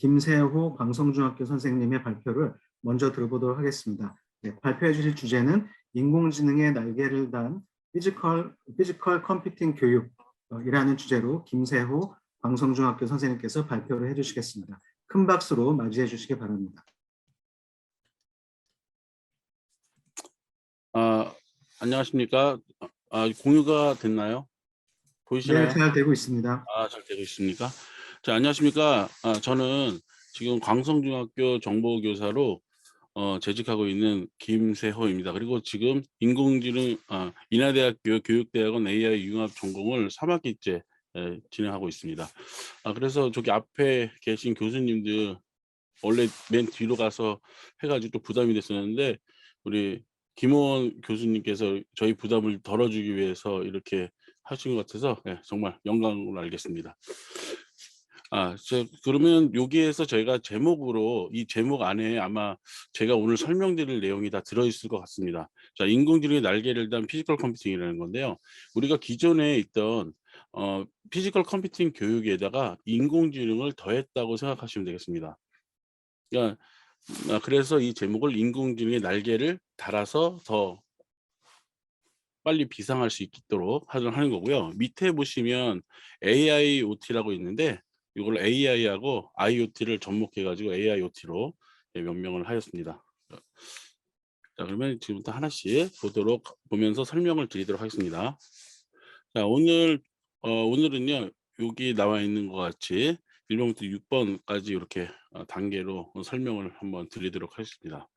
김세호 광성중학교 선생님의 발표를 먼저 들어보도록 하겠습니다. 네, 발표해 주실 주제는 인공지능의 날개를 단 피지컬 컴퓨팅 교육이라는 주제로 김세호 광성중학교 선생님께서 발표를 해주시겠습니다. 큰 박수로 맞이해 주시기 바랍니다. 안녕하십니까. 공유가 됐나요? 보이시나요? 네, 잘 되고 있습니다. 잘 되고 있습니까? 자, 안녕하십니까. 저는 지금 광성중학교 정보교사로 재직하고 있는 김세호입니다. 그리고 지금 인공지능, 인하대학교 교육대학원 AI 융합 전공을 3학기째 진행하고 있습니다. 그래서 저기 앞에 계신 교수님들 원래 맨 뒤로 가서 해가지고 또 부담이 됐었는데 우리 김호원 교수님께서 저희 부담을 덜어주기 위해서 이렇게 하신 것 같아서 정말 영광으로 알겠습니다. 그러면 여기에서 저희가 제목으로 이 제목 안에 아마 제가 오늘 설명드릴 내용이 다 들어있을 것 같습니다. 자, 인공지능의 날개를 단 피지컬 컴퓨팅이라는 건데요. 우리가 기존에 있던 피지컬 컴퓨팅 교육에다가 인공지능을 더했다고 생각하시면 되겠습니다. 그러니까 그래서 이 제목을 인공지능의 날개를 달아서 더 빨리 비상할 수 있도록 하는 거고요. 밑에 보시면 AIoT라고 있는데 이걸 AI하고 IoT를 접목해 가지고 AIoT로 명명을 하였습니다. 자, 그러면 지금부터 하나씩 보면서 설명을 드리도록 하겠습니다. 자, 오늘은요. 여기 나와 있는 것 같이 1번부터 6번까지 이렇게 단계로 설명을 한번 드리도록 하겠습니다.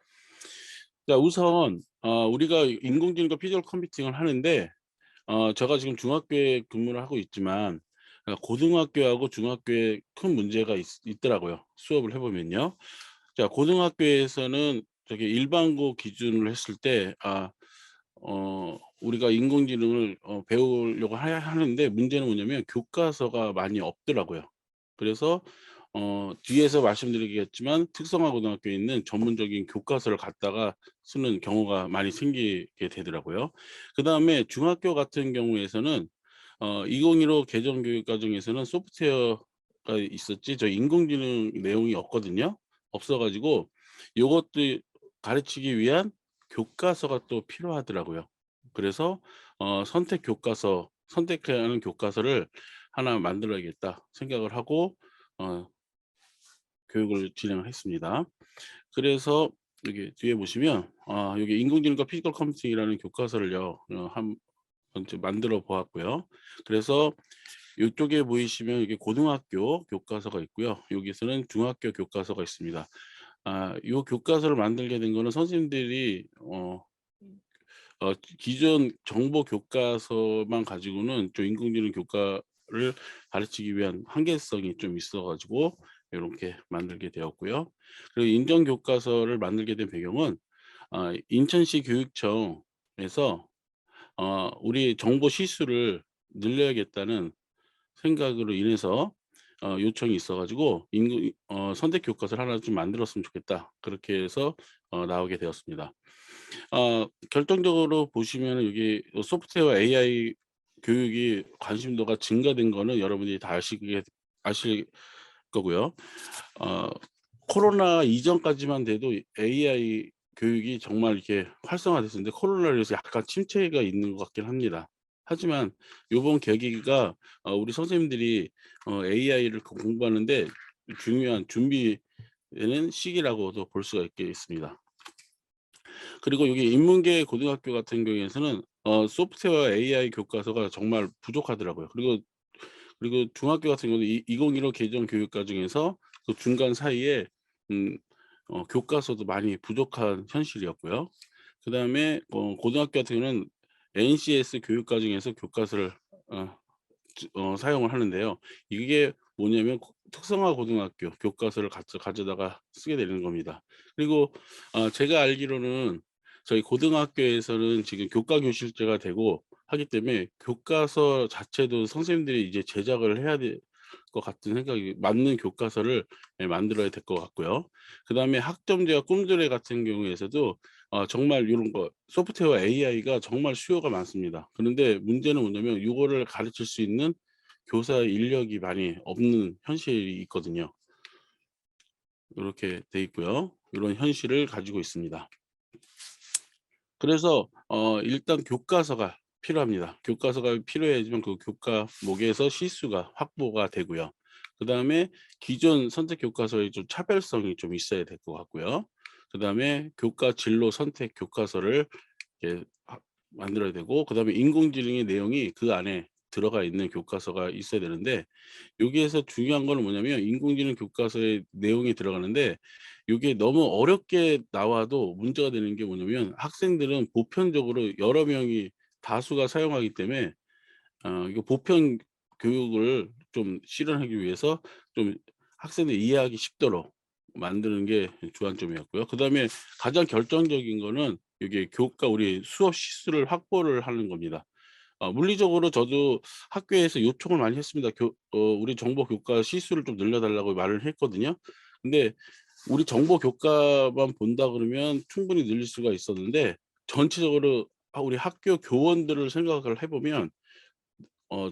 자, 우선 우리가 인공지능과 피지컬 컴퓨팅을 하는데 제가 지금 중학교에 근무를 하고 있지만 고등학교하고 중학교에 큰 문제가 있더라고요. 수업을 해보면요. 자, 고등학교에서는 저기 일반고 기준으로 했을 때 우리가 인공지능을 배우려고 하는데 문제는 뭐냐면 교과서가 많이 없더라고요. 그래서 뒤에서 말씀드리겠지만 특성화 고등학교에 있는 전문적인 교과서를 갖다가 쓰는 경우가 많이 생기게 되더라고요. 그다음에 중학교 같은 경우에서는 2015 개정 교육 과정에서는 소프트웨어가 있었지 저 인공지능 내용이 없거든요. 없어 가지고 요것도 가르치기 위한 교과서가 또 필요하더라고요. 그래서 선택해야 하는 교과서를 하나 만들어야겠다 생각을 하고 교육을 진행을 했습니다. 그래서 여기 뒤에 보시면 여기 인공지능과 피지컬 컴퓨팅이라는 교과서를요 한 번째 만들어 보았고요. 그래서 이쪽에 보이시면 이게 고등학교 교과서가 있고요. 여기서는 중학교 교과서가 있습니다. 이 교과서를 만들게 된 거는 선생님들이 기존 정보 교과서만 가지고는 좀 인공지능 교과를 가르치기 위한 한계성이 좀 있어 가지고 이렇게 만들게 되었고요. 그리고 인정 교과서를 만들게 된 배경은 인천시 교육청에서 우리 정보 시수를 늘려야겠다는 생각으로 인해서 요청이 있어 가지고 선택 교과서를 하나 좀 만들었으면 좋겠다. 그렇게 해서 나오게 되었습니다. 결정적으로 보시면은 여기 소프트웨어 AI 교육이 관심도가 증가된 거는 여러분들이 다 아실 거고요. 어 코로나 이전까지만 돼도 AI 교육이 정말 이렇게 활성화됐었는데 코로나로 인해서 약간 침체가 있는 것 같긴 합니다. 하지만 요번 계기가 우리 선생님들이 AI를 공부하는데 중요한 준비되는 시기라고도 볼 수가 있겠습니다. 그리고 여기 인문계 고등학교 같은 경우에서는 소프트웨어 AI 교과서가 정말 부족하더라고요. 그리고 중학교 같은 경우는 2015 개정 교육 과정에서 그 중간 사이에 교과서도 많이 부족한 현실이었고요. 그다음에 고등학교 같은 경우는 NCS 교육 과정에서 교과서를 사용을 하는데요. 이게 뭐냐면 특성화 고등학교 교과서를 가져다가 쓰게 되는 겁니다. 그리고 제가 알기로는 저희 고등학교에서는 지금 교과 교실제가 되고 하기 때문에 교과서 자체도 선생님들이 이제 제작을 해야 될 것 같은 생각이 맞는 교과서를 만들어야 될 것 같고요. 그다음에 학점제와 꿈드레 같은 경우에서도 정말 이런 거 소프트웨어 AI가 정말 수요가 많습니다. 그런데 문제는 뭐냐면 이거를 가르칠 수 있는 교사 인력이 많이 없는 현실이 있거든요. 이렇게 돼 있고요. 이런 현실을 가지고 있습니다. 그래서 일단 교과서가 필요합니다. 교과서가 필요해야지만 그 교과목에서 실수가 확보가 되고요. 그다음에 기존 선택 교과서의 좀 차별성이 좀 있어야 될 것 같고요. 그다음에 교과 진로 선택 교과서를 이렇게 만들어야 되고, 그다음에 인공지능의 내용이 그 안에 들어가 있는 교과서가 있어야 되는데, 여기에서 중요한 거는 뭐냐면 인공지능 교과서에 내용이 들어가는데 요게 너무 어렵게 나와도 문제가 되는 게 뭐냐면, 학생들은 보편적으로 여러 명이 다수가 사용하기 때문에 이거 보편 교육을 좀 실현하기 위해서 좀 학생들이 이해하기 쉽도록 만드는 게 주안점이었고요. 그다음에 가장 결정적인 거는 이게 우리 수업 시수를 확보를 하는 겁니다. 물리적으로 저도 학교에서 요청을 많이 했습니다. 우리 정보 교과 시수를 좀 늘려 달라고 말을 했거든요. 근데 우리 정보 교과만 본다 그러면 충분히 늘릴 수가 있었는데, 전체적으로 우리 학교 교원들을 생각을 해 보면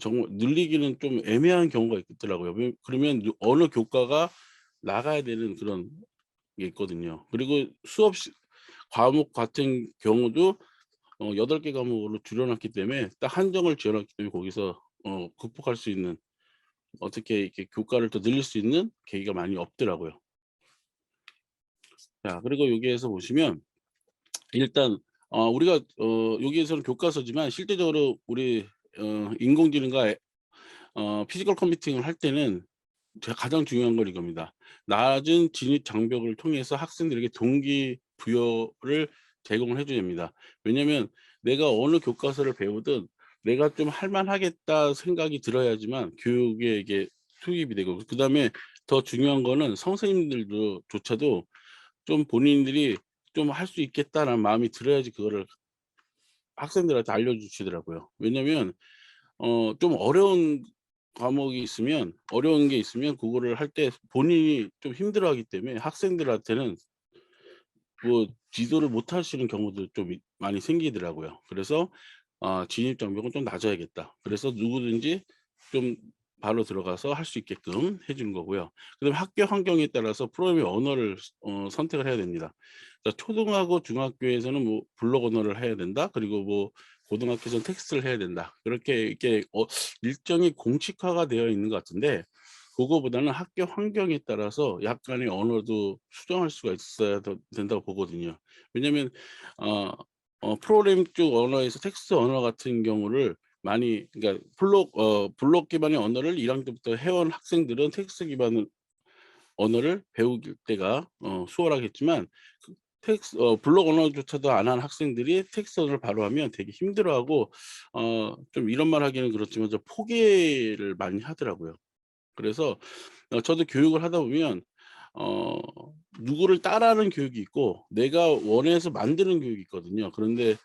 정말 늘리기는 좀 애매한 경우가 있더라고요. 그러면 어느 교과가 나가야 되는 그런 게 있거든요. 그리고 과목 같은 경우도 8개 과목으로 줄여 놨기 때문에 딱 한정을 지어 놨기 때문에 거기서 극복할 수 있는, 어떻게 이렇게 교과를 더 늘릴 수 있는 계기가 많이 없더라고요. 자, 그리고 여기에서 보시면 일단 우리가 여기에서는 교과서지만 실제적으로 우리 인공지능과 피지컬 컴퓨팅을 할 때는 가장 중요한 건 이겁니다. 낮은 진입 장벽을 통해서 학생들에게 동기부여를 제공을 해 줘야 됩니다. 왜냐면 내가 어느 교과서를 배우든 내가 좀 '할 만하겠다.' 생각이 들어야지만 교육에 이게 투입이 되고, 그다음에 더 중요한 거는 선생님들도 조차도 좀 본인들이 좀 '할 수 있겠다.'라는 마음이 들어야지 그거를 학생들한테 알려주시더라고요. 왜냐면 좀 어려운 게 있으면 그거를 할 때 본인이 좀 힘들어하기 때문에 학생들한테는 뭐 지도를 못 하시는 경우도 좀 많이 생기더라고요. 그래서 '진입 장벽은 좀 낮아야겠다.' 그래서 누구든지 좀 바로 들어가서 할 수 있게끔 해 주는 거고요. 그다음에 학교 환경에 따라서 프로그래밍 언어를 선택을 해야 됩니다. 자, 초등하고 중학교에서는 뭐 블록 언어를 해야 된다. 그리고 뭐 고등학교에서는 텍스트를 해야 된다. 그렇게 이렇게 일정이 공식화가 되어 있는 것 같은데, 그거보다는 학교 환경에 따라서 약간의 언어도 수정할 수가 있어야 된다고 보거든요. 왜냐면 어 프로그래밍 쪽 언어에서 텍스트 언어 같은 경우를 많이, 그러니까 블록 기반의 언어를 1 학년 때부터 해온 학생들은 텍스트 기반의 언어를 배울 때가 수월하겠지만, 블록 언어조차도 안 한 학생들이 텍스트 언어를 바로 하면 되게 힘들어하고, 좀 이런 말 하기는 그렇지만 좀 포기를 많이 하더라고요. 그래서 저도 교육을 하다 보면 어 누구를 따라하는 교육이 있고 내가 원해서 만드는 교육이 있거든요. 그런데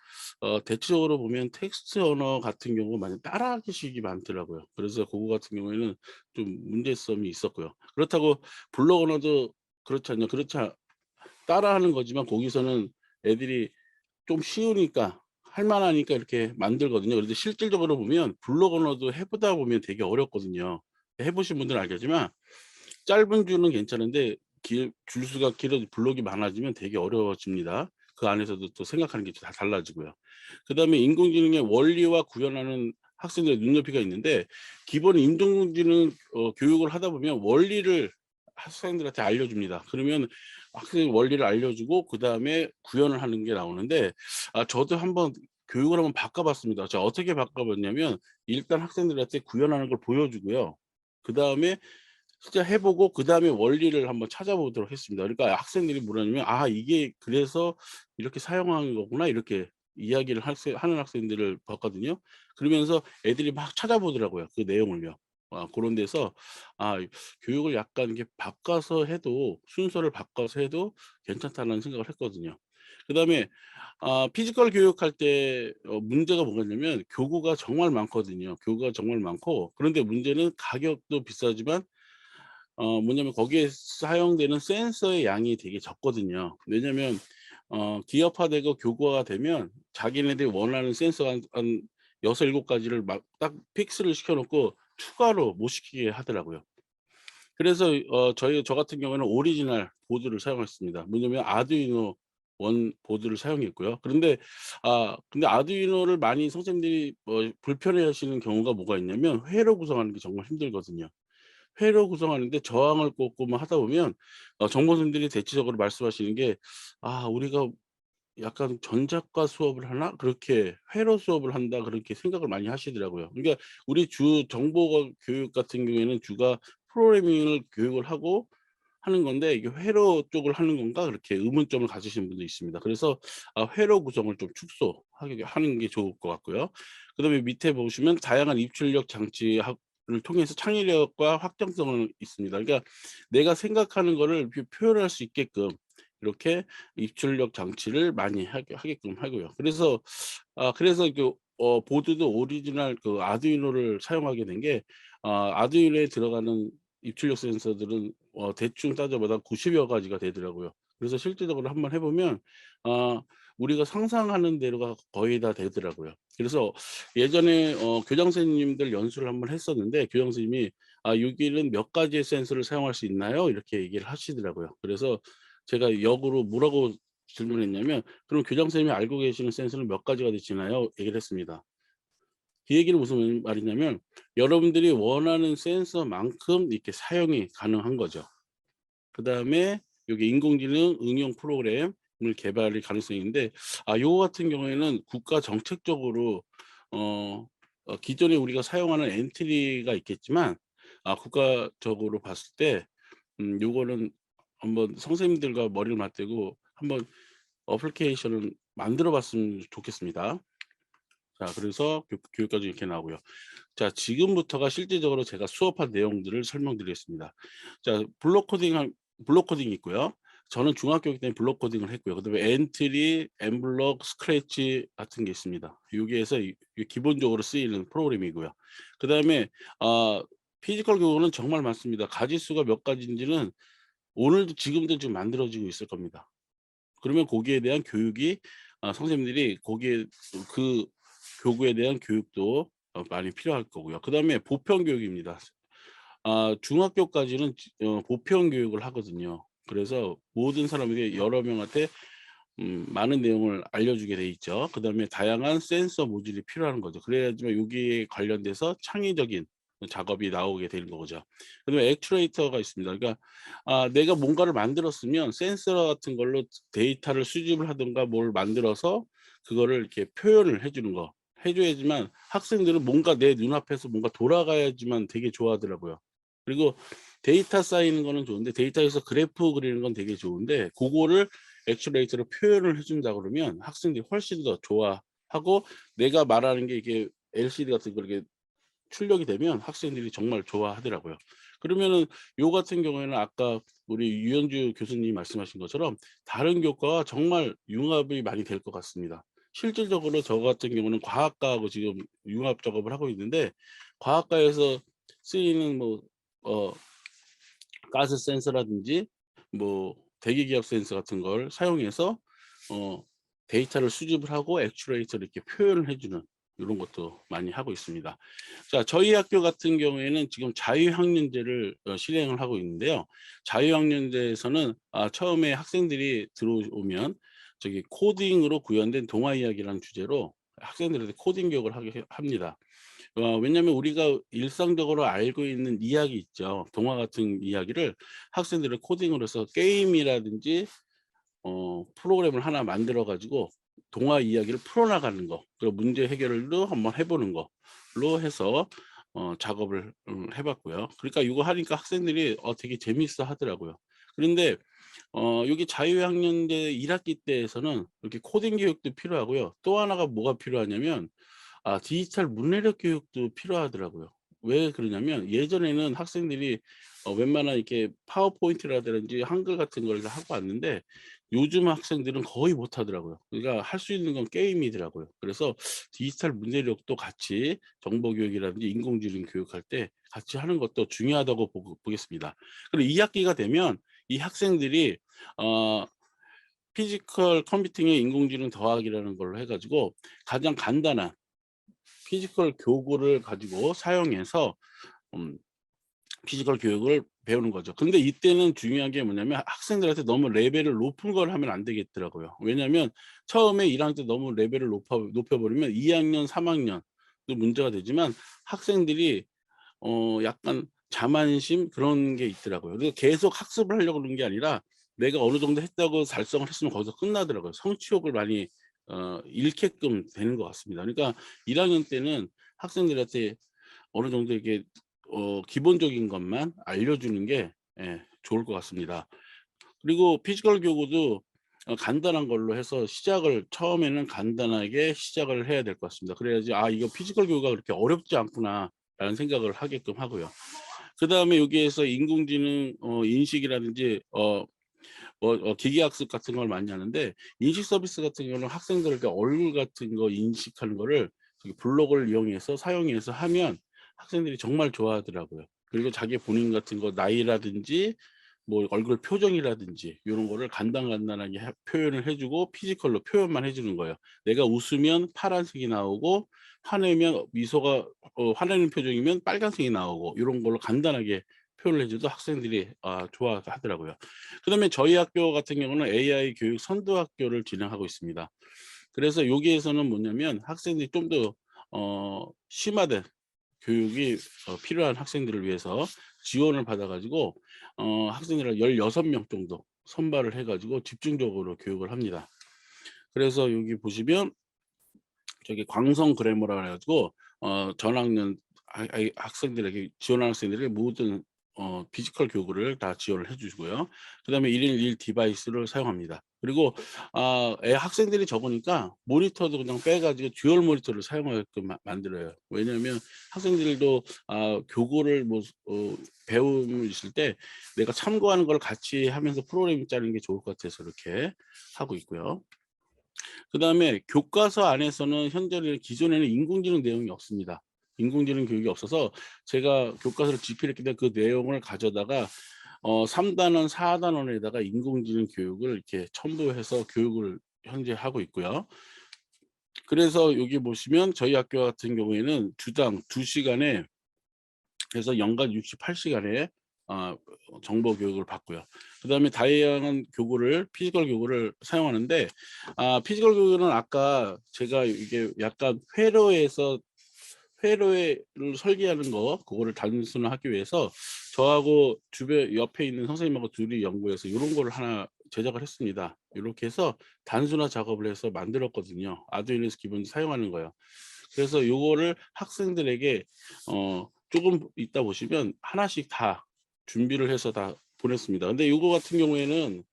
대체적으로 보면 텍스트 언어 같은 경우 많이 따라하기 식이 많더라고요. 그래서 그거 같은 경우에는 좀 문제점이 있었고요. 그렇다고 블록 언어도 그렇잖아요. 따라하는 거지만 거기서는 애들이 좀 쉬우니까 할 만하니까 이렇게 만들거든요. 그런데 실질적으로 보면 블록 언어도 해 보다 보면 되게 어렵거든요. 해 보신 분들은 알겠지만 짧은 줄은 괜찮은데 줄수가 길어서 블록이 많아지면 되게 어려워집니다. 그 안에서도 또 생각하는 게 다 달라지고요. 그다음에 인공지능의 원리와 구현하는 학생들의 눈높이가 있는데, 기본 인공지능 교육을 하다 보면 원리를 학생들한테 알려줍니다. 그러면 학생이 원리를 알려주고 그다음에 구현을 하는 게 나오는데, 저도 한번 교육을 한번 바꿔 봤습니다. 제가 어떻게 바꿔 봤냐면 일단 학생들한테 구현하는 걸 보여주고요. 그다음에 진짜 해 보고 그다음에 원리를 한번 찾아보도록 했습니다. 그러니까 학생들이 뭐라냐면 '아, 이게 그래서 이렇게 사용하는 거구나.' 이렇게 이야기를 하는 학생들을 봤거든요. 그러면서 애들이 막 찾아보더라고요, 그 내용을요. 고런 데서 교육을 약간 이렇게 바꿔서 해도, 순서를 바꿔서 해도 괜찮다는 생각을 했거든요. 그다음에 피지컬 교육할 때 문제가 뭐겠냐면 교구가 정말 많거든요. 교구가 정말 많고, 그런데 문제는 가격도 비싸지만 뭐냐면 거기에 사용되는 센서의 양이 되게 적거든요. 왜냐면 기업화되고 교구화가 되면 자기네들이 원하는 센서 한 6-7 가지를 막 딱 픽스를 시켜 놓고 추가로 못 시키게 하더라고요. 그래서 저 같은 경우에는 오리지널 보드를 사용했습니다. 뭐냐면 아두이노 원 보드를 사용했고요. 근데 아두이노를 많이 선생님들이 불편해하시는 경우가 뭐가 있냐면 회로 구성하는 게 정말 힘들거든요. 회로 구성하는데 저항을 꽂고 뭐 하다 보면 정보선생님들이 대체적으로 말씀하시는 게 "아 우리가 약간 전작과 수업을 하나? 그렇게 회로 수업을 한다." 그렇게 생각을 많이 하시더라고요. 그러니까 우리 주 정보 교육 같은 경우에는 주가 프로그래밍을 교육을 하고 하는 건데 이게 회로 쪽을 하는 건가 그렇게 의문점을 가지시는 분도 있습니다. 그래서 회로 구성을 좀 축소하게 하는 게 좋을 것 같고요. 그다음에 밑에 보시면 다양한 입출력 장치 를 통해서 창의력과 확장성을 있습니다. 그러니까 내가 생각하는 거를 표현할 수 있게끔 이렇게 입출력 장치를 많이 하게끔 하고요. 그래서 보드도 오리지널 그 아두이노를 사용하게 된 게 아두이노에 들어가는 입출력 센서들은 대충 따져보다 90여 가지가 되더라고요. 그래서 실제적으로 한번 해 보면 아 우리가 상상하는 대로가 거의 다 되더라고요. 그래서 예전에 교장 선생님들 연수를 한번 했었는데 교장 선생님이 "여기는 몇 가지의 센서를 사용할 수 있나요?" 이렇게 얘기를 하시더라고요. 그래서 제가 역으로 뭐라고 질문했냐면 "그럼 교장 선생님이 알고 계시는 센서는 몇 가지가 되시나요?" 얘기를 했습니다. 그 얘기는 무슨 말이냐면 여러분들이 원하는 센서만큼 이렇게 사용이 가능한 거죠. 그다음에 요게 인공지능 응용 프로그램을 개발일 가능성이 있는데 요거 같은 경우에는 국가 정책적으로 어 기존에 우리가 사용하는 엔트리가 있겠지만 국가적으로 봤을 때 요거는 한번 선생님들과 머리를 맞대고 한번 어플리케이션을 만들어 봤으면 좋겠습니다. 자 그래서 교육과정이 이렇게 나오고요. 자 지금부터가 실질적으로 제가 수업한 내용들을 설명드리겠습니다. 자 블록 코딩이 있고요. 저는 중학교이기 때문에 블록 코딩을 했고요. 그다음에 엔트리, 엠블록, 스크래치 같은 게 있습니다. 여기에서 기본적으로 쓰이는 프로그램이고요. 그다음에 피지컬 교육은 정말 많습니다. 가지수가 몇 가지인지는 오늘도 지금도 지금 만들어지고 있을 겁니다. 그러면 거기에 대한 교육이 선생님들이 거기에 그 교구에 대한 교육도 많이 필요할 거고요. 그다음에 보편 교육입니다. 중학교까지는 보편 교육을 하거든요. 그래서 모든 사람에게 여러 명한테 많은 내용을 알려주게 돼 있죠. 그다음에 다양한 센서 모듈이 필요한 거죠. 그래야지만 여기에 관련돼서 창의적인 작업이 나오게 되는 거죠. 그다음에 액추에이터가 있습니다. 그러니까 내가 뭔가를 만들었으면 센서 같은 걸로 데이터를 수집을 하든가 뭘 만들어서 그거를 이렇게 표현을 해 주는 거 해 줘야지만 학생들은 뭔가 내 눈앞에서 뭔가 돌아가야지만 되게 좋아하더라고요. 그리고 데이터 쌓이는 거는 좋은데 데이터에서 그래프 그리는 건 되게 좋은데 고거를 액츄레이터로 표현을 해 준다 그러면 학생들이 훨씬 더 좋아하고 내가 말하는 게 이게 LCD 같은 거 이렇게 출력이 되면 학생들이 정말 좋아하더라고요. 그러면은 요 같은 경우에는 아까 우리 유현주 교수님이 말씀하신 것처럼 다른 교과와 정말 융합이 많이 될 것 같습니다. 실질적으로 저 같은 경우는 과학과하고 지금 융합 작업을 하고 있는데 과학과에서 쓰이는 어 가스 센서라든지 대기기압 센서 같은 걸 사용해서 어 데이터를 수집을 하고 액추레이터를 이렇게 표현을 해 주는 요런 것도 많이 하고 있습니다. 자 저희 학교 같은 경우에는 지금 자유학년제를 실행을 하고 있는데요. 자유학년제에서는 처음에 학생들이 들어오면 저기 코딩으로 구현된 동화 이야기라는 주제로 학생들한테 코딩 교육을 하게 합니다. 왜냐하면 우리가 일상적으로 알고 있는 이야기 있죠. 동화 같은 이야기를 학생들을 코딩으로 해서 게임이라든지 프로그램을 하나 만들어 가지고 동화 이야기를 풀어나가는 거 그리고 문제 해결도 한번 해 보는 걸로 해서 작업을 해 봤고요. 그러니까 이거 하니까 학생들이 되게 재미있어 하더라고요. 그런데 여기 자유학년제 1 학기 때에서는 이렇게 코딩 교육도 필요하고요. 또 하나가 뭐가 필요하냐면 디지털 문해력 교육도 필요하더라고요. 왜 그러냐면 예전에는 학생들이 웬만한 이렇게 파워포인트라든지 한글 같은 걸 다 하고 왔는데 요즘 학생들은 거의 못 하더라고요. 그러니까 할 수 있는 건 게임이더라고요. 그래서 디지털 문해력도 같이 정보 교육이라든지 인공지능 교육할 때 같이 하는 것도 중요하다고 보겠습니다. 그리고 2 학기가 되면 이 학생들이 어 피지컬 컴퓨팅의 인공지능 더하기라는 걸로 해 가지고 가장 간단한 피지컬 교구를 가지고 사용해서 음 피지컬 교육을 배우는 거죠. 근데 이때는 중요한 게 뭐냐면 학생들한테 너무 레벨을 높은 걸 하면 안 되겠더라고요. 왜냐하면 처음에 1학년 때 너무 레벨을 높여버리면 2학년, 3학년도 문제가 되지만 학생들이 약간 자만심 그런 게 있더라고요. 그래서 계속 학습을 하려고 그러는 게 아니라 내가 어느 정도 했다고 달성을 했으면 거기서 끝나더라고요. 성취욕을 많이 잃게끔 되는 것 같습니다. 그러니까 1학년 때는 학생들한테 어느 정도 이게 기본적인 것만 알려주는 게 좋을 것 같습니다. 그리고 피지컬 교구도 간단한 걸로 해서 시작을 처음에는 간단하게 시작을 해야 될 것 같습니다. 그래야지 '아 이거 피지컬 교구가 그렇게 어렵지 않구나.'라는 생각을 하게끔 하고요. 그다음에 여기에서 인공지능 인식이라든지 기계학습 같은 걸 많이 하는데 인식 서비스 같은 경우는 학생들에게 얼굴 같은 거 인식하는 거를 저기 블록을 이용해서 사용해서 하면 학생들이 정말 좋아하더라고요. 그리고 자기 본인 같은 거 나이라든지 뭐 얼굴 표정이라든지 요런 거를 간단하게 표현을 해 주고 피지컬로 표현만 해 주는 거예요. 내가 웃으면 파란색이 나오고 화내면 미소가 화내는 표정이면 빨간색이 나오고 요런 걸로 간단하게 표현을 해 줘도 학생들이 좋아하더라고요. 그다음에 저희 학교 같은 경우는 AI 교육 선도 학교를 진행하고 있습니다. 그래서 여기에서는 뭐냐면 학생들이 좀 더 심화된 교육이 필요한 학생들을 위해서 지원을 받아 가지고 학생들을 16명 정도 선발을 해 가지고 집중적으로 교육을 합니다. 그래서 여기 보시면 저기 광성 그래머라 그래 가지고 전 학년 학생들에게 지원하는 학생들에게 모든 피지컬 교구를 다 지원을 해 주시고요. 그다음에 1일 1 디바이스를 사용합니다. 그리고 학생들이 적으니까 모니터도 그냥 빼 가지고 듀얼 모니터를 사용하게끔 만들어요. 왜냐하면 학생들도 교구를 뭐 배움을 있을 때 내가 참고하는 걸 같이 하면서 프로그램 짜는 게 좋을 것 같아서 이렇게 하고 있고요. 그다음에 교과서 안에서는 현재는 기존에는 인공지능 내용이 없습니다. 인공지능 교육이 없어서 제가 교과서를 집필했기 때문에 그 내용을 가져다가 3 단원, 4 단원에다가 인공지능 교육을 이렇게 첨부해서 교육을 현재 하고 있고요. 그래서 여기 보시면 저희 학교 같은 경우에는 주당 2 시간에 그래서 연간 68 시간의 아 정보 교육을 받고요. 그다음에 다양한 교구를 피지컬 교구를 사용하는데 피지컬 교구는 아까 제가 이게 약간 회로를 설계하는 거 그거를 단순화하기 위해서 저하고 주변 옆에 있는 선생님하고 둘이 연구해서 요런 거를 하나 제작을 했습니다. 요렇게 해서 단순화 작업을 해서 만들었거든요. 아두이노에서 기본 사용하는 거요. 그래서 요거를 학생들에게 조금 이따 보시면 하나씩 다 준비를 해서 다 보냈습니다. 근데 요거 같은 경우에는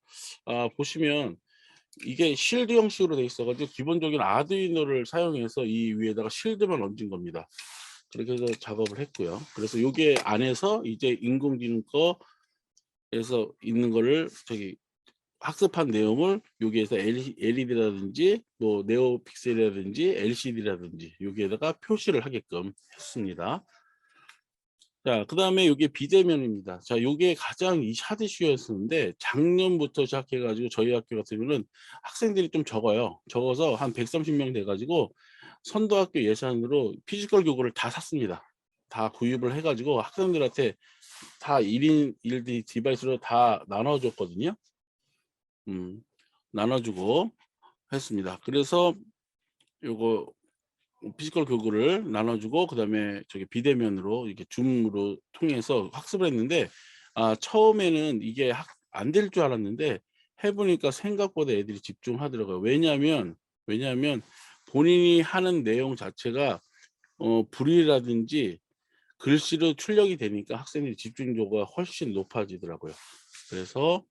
보시면 이게 실드 형식으로 돼 있어 가지고 기본적인 아두이노를 사용해서 이 위에다가 실드만 얹은 겁니다. 그렇게 해서 작업을 했고요. 그래서 요게 안에서 이제 인공지능 거에서 있는 거를 저기 학습한 내용을 여기에서 LED라든지 뭐 네오 픽셀이라든지 LCD라든지 여기에다가 표시를 하게끔 했습니다. 자, 그다음에 요게 비대면입니다. 자, 요게 가장 이 핫 이슈였었는데 작년부터 시작해 가지고 저희 학교 같은 경우는 학생들이 좀 적어요. 적어서 한 130명 돼 가지고 선도학교 예산으로 피지컬 교구를 다 샀습니다. 다 구입을 해 가지고 학생들한테 다 1인 1 디바이스로 다 나눠 줬거든요. 음. 나눠 주고 했습니다. 그래서 요거 피지컬 교구를 나눠 주고 그다음에 저기 비대면으로 이렇게 줌으로 통해서 학습을 했는데 처음에는 이게 안 될 줄 알았는데 해 보니까 생각보다 애들이 집중하더라고요. 왜냐하면 본인이 하는 내용 자체가 불이라든지 글씨로 출력이 되니까 학생들이 집중도가 훨씬 높아지더라고요. 그래서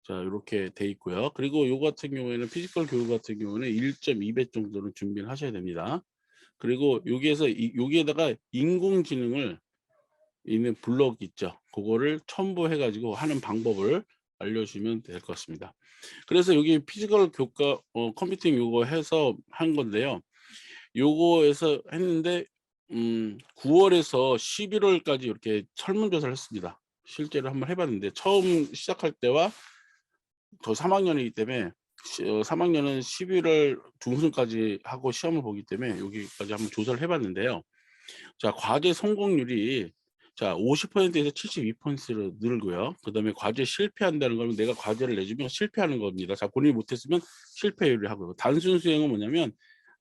자 요렇게 돼 있고요. 그리고 요 같은 경우에는 피지컬 교육 같은 경우는 1.2배 정도는 준비를 하셔야 됩니다. 그리고 여기에서 여기에다가 인공지능을 있는 블록 있죠. 그거를 첨부해 가지고 하는 방법을 알려주시면 될 것 같습니다. 그래서 여기 피지컬 교과 컴퓨팅 요거 해서 한 건데요. 요거에서 했는데 9월에서 11월까지 이렇게 설문조사를 했습니다. 실제로 한번 해 봤는데 처음 시작할 때와 저 3 학년이기 때문에 3 학년은 11월 중순까지 하고 시험을 보기 때문에 여기까지 한번 조사를 해 봤는데요. 자 과제 성공률이 자, 50%에서 72%로 늘고요. 그다음에 과제 실패한다는 거는 내가 과제를 내주면 실패하는 겁니다. 자, 본인이 못했으면 실패율을 하고요. 단순 수행은 뭐냐면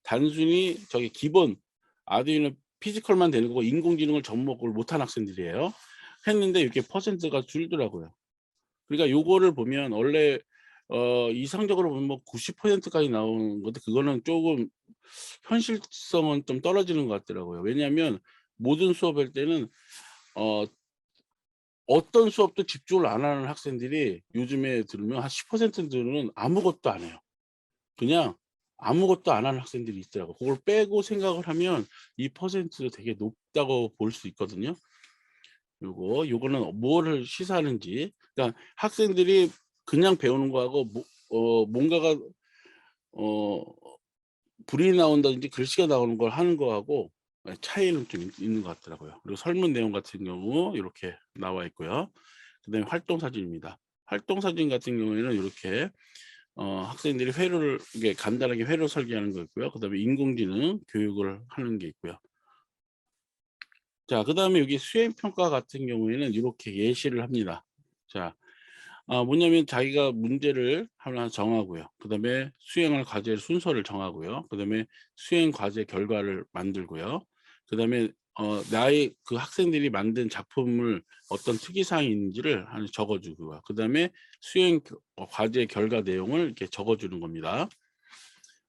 단순히 저기 기본 아두이노 피지컬만 되는 거고 인공지능을 접목을 못한 학생들이에요. 했는데 이렇게 퍼센트가 줄더라고요. 그러니까 요거를 보면 원래 이상적으로 보면 뭐 90%까지 나오는 건데 그거는 조금 현실성은 좀 떨어지는 것 같더라고요. 왜냐하면 모든 수업할 때는 어 어떤 수업도 집중을 안 하는 학생들이 요즘에 들으면 한 10%는 아무것도 안 해요. 그냥 아무것도 안 하는 학생들이 있더라고요. 그걸 빼고 생각을 하면 이 퍼센트도 되게 높다고 볼 수 있거든요. 요거는 뭐를 시사하는지. 그러니까 학생들이 그냥 배우는 거하고 뭔가가 어 불이 나온다든지 글씨가 나오는 걸 하는 거하고 차이는 좀 있는 것 같더라고요. 그리고 설문 내용 같은 경우 이렇게 나와 있고요. 그다음에 활동 사진입니다. 활동 사진 같은 경우에는 이렇게 학생들이 회로를 이게 간단하게 회로 설계하는 거 있고요. 그다음에 인공지능 교육을 하는 게 있고요. 자, 그다음에 여기 수행 평가 같은 경우에는 이렇게 예시를 합니다. 자, 뭐냐면 자기가 문제를 하나 정하고요. 그다음에 수행할 과제 순서를 정하고요. 그다음에 수행 과제 결과를 만들고요. 그다음에 나의 그 학생들이 만든 작품을 어떤 특이사항이 있는지를 하나 적어 주고요. 그다음에 수행 과제 결과 내용을 이렇게 적어 주는 겁니다.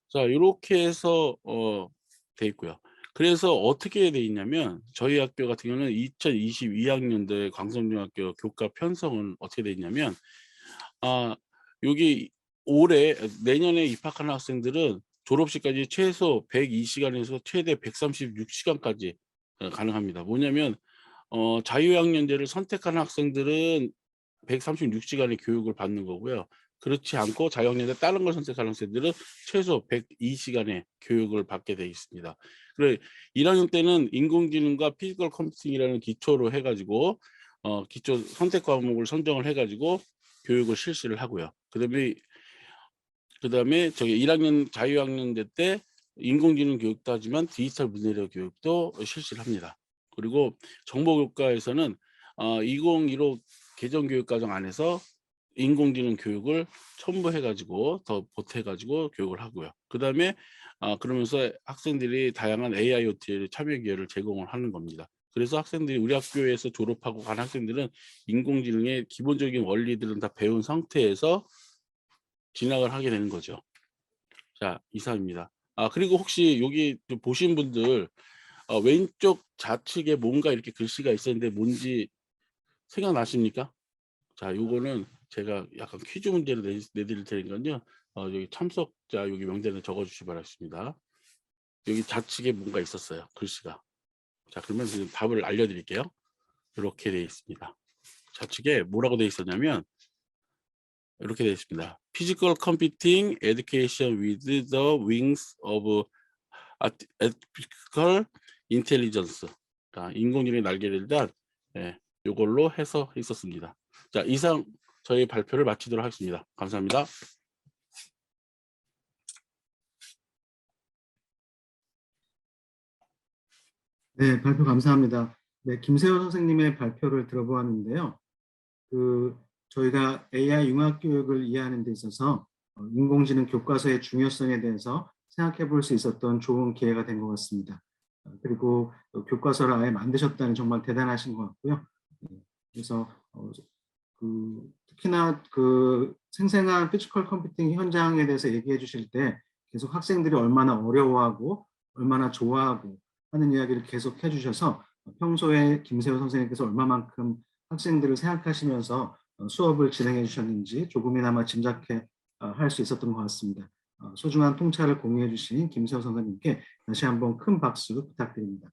자, 요렇게 해서 돼 있고요. 그래서 어떻게 돼 있냐면 저희 학교 같은 경우는 2022 학년도에 광성중학교 교과 편성은 어떻게 돼 있냐면 여기 올해 내년에 입학하는 학생들은 졸업식까지 최소 102시간에서 최대 136시간까지 가능합니다. 뭐냐면 자유학년제를 선택하는 학생들은 136시간의 교육을 받는 거고요. 그렇지 않고 자유학년제 다른 걸 선택하는 학생들은 최소 102시간의 교육을 받게 되어 있습니다. 그래 1학년 때는 인공지능과 피지컬 컴퓨팅이라는 기초로 해 가지고 기초 선택 과목을 선정을 해 가지고 교육을 실시를 하고요. 그다음에 저기 1학년 자유학년제 때 인공지능 교육도 하지만 디지털 문해력 교육도 실시를 합니다. 그리고 정보교과에서는 2015 개정교육과정 안에서 인공지능 교육을 첨부해 가지고 더 보태 가지고 교육을 하고요. 그다음에 그러면서 학생들이 다양한 AIoT에 참여 기회를 제공을 하는 겁니다. 그래서 학생들이 우리 학교에서 졸업하고 간 학생들은 인공지능의 기본적인 원리들은 다 배운 상태에서 진학을 하게 되는 거죠. 자, 이상입니다. 그리고 혹시 여기 좀 보신 분들 왼쪽 좌측에 뭔가 이렇게 글씨가 있었는데 뭔지 생각나십니까? 자, 요거는 제가 약간 퀴즈 문제를 내드릴 테니까요. 여기 참석자 여기 명단에 적어 주시기 바랍니다. 여기 좌측에 뭔가 있었어요, 글씨가. 자, 그러면 지금 답을 알려드릴게요. 이렇게 되어 있습니다. 좌측에 뭐라고 되어 있었냐면 이렇게 되어 있습니다. Physical Computing Education with the Wings of Artificial Intelligence. 자, 인공지능의 날개를 단 요걸로 해서 있었습니다. 자, 이상 저희 발표를 마치도록 하겠습니다. 감사합니다. 네, 발표 감사합니다. 네, 김세호 선생님의 발표를 들어보았는데요. 저희가 AI 융합 교육을 이해하는 데 있어서 인공지능 교과서의 중요성에 대해서 생각해 볼 수 있었던 좋은 기회가 된 것 같습니다. 그리고 교과서를 아예 만드셨다니 정말 대단하신 것 같고요. 네, 그래서 특히나 생생한 피지컬 컴퓨팅 현장에 대해서 얘기해 주실 때 계속 학생들이 얼마나 어려워하고 얼마나 좋아하고 하는 이야기를 계속 해주셔서 평소에 김세호 선생님께서 얼마만큼 학생들을 생각하시면서 수업을 진행해 주셨는지 조금이나마 짐작해 할 수 있었던 것 같습니다. 소중한 통찰을 공유해 주신 김세호 선생님께 다시 한번 큰 박수 부탁드립니다.